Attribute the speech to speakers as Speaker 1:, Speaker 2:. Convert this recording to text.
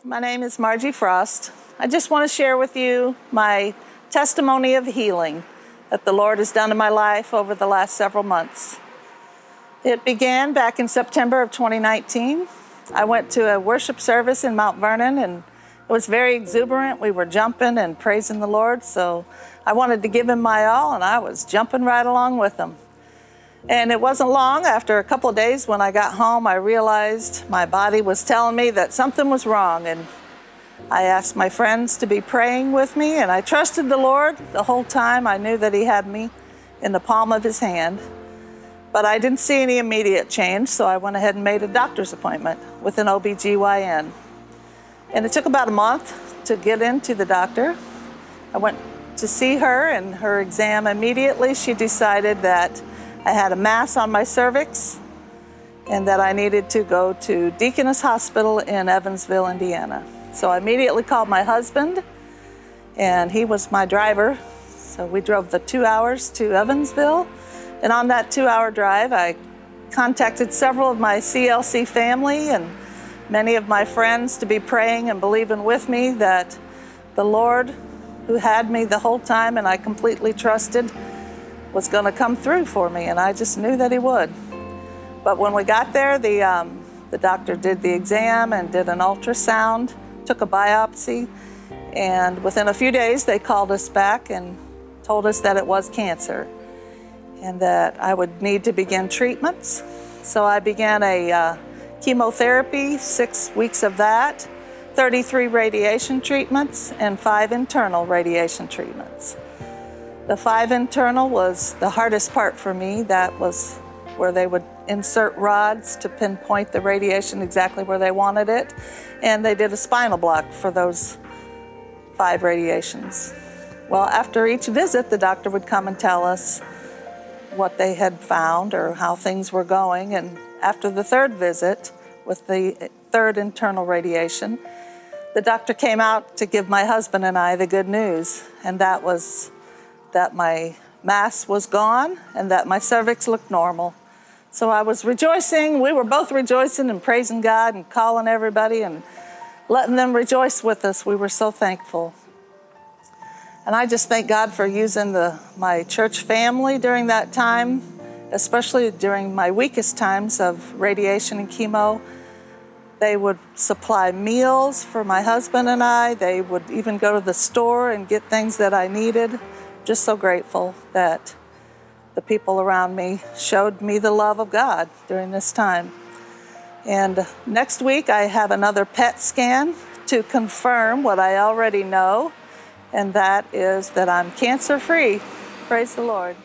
Speaker 1: My name is Margie Frost. I just want to share with you my testimony of healing that the Lord has done in my life over the last several months. It began back in September of 2019. I went to a worship service in Mount Vernon, and it was very exuberant. We were jumping and praising the Lord, so I wanted to give him my all, and I was jumping right along with him. And it wasn't long after a couple of days when I got home, I realized my body was telling me that something was wrong. And I asked my friends to be praying with me, and I trusted the Lord the whole time. I knew that he had me in the palm of his hand. But I didn't see any immediate change, so I went ahead and made a doctor's appointment with an OBGYN. And it took about a month to get into the doctor. I went to see her, and her exam immediately, she decided that I had a mass on my cervix and that I needed to go to Deaconess Hospital in Evansville, Indiana. So I immediately called my husband, and he was my driver. So we drove the 2 hours to Evansville. And on that 2-hour drive, I contacted several of my CLC family and many of my friends to be praying and believing with me that the Lord, who had me the whole time and I completely trusted, was going to come through for me, and I just knew that he would. But when we got there, the doctor did the exam and did an ultrasound, took a biopsy, and within a few days they called us back and told us that it was cancer and that I would need to begin treatments. So I began a chemotherapy, 6 weeks of that, 33 radiation treatments, and 5 internal radiation treatments. The 5 internal was the hardest part for me. That was where they would insert rods to pinpoint the radiation exactly where they wanted it. And they did a spinal block for those 5 radiations. Well, after each visit, the doctor would come and tell us what they had found or how things were going. And after the 3rd visit, with the 3rd internal radiation, the doctor came out to give my husband and I the good news. And that was that my mass was gone and that my cervix looked normal. So I was rejoicing. We were both rejoicing and praising God and calling everybody and letting them rejoice with us. We were so thankful. And I just thank God for using my church family during that time, especially during my weakest times of radiation and chemo. They would supply meals for my husband and I. They would even go to the store and get things that I needed. Just so grateful that the people around me showed me the love of God during this time. And next week I have another PET scan to confirm what I already know, and that is that I'm cancer-free. Praise the Lord.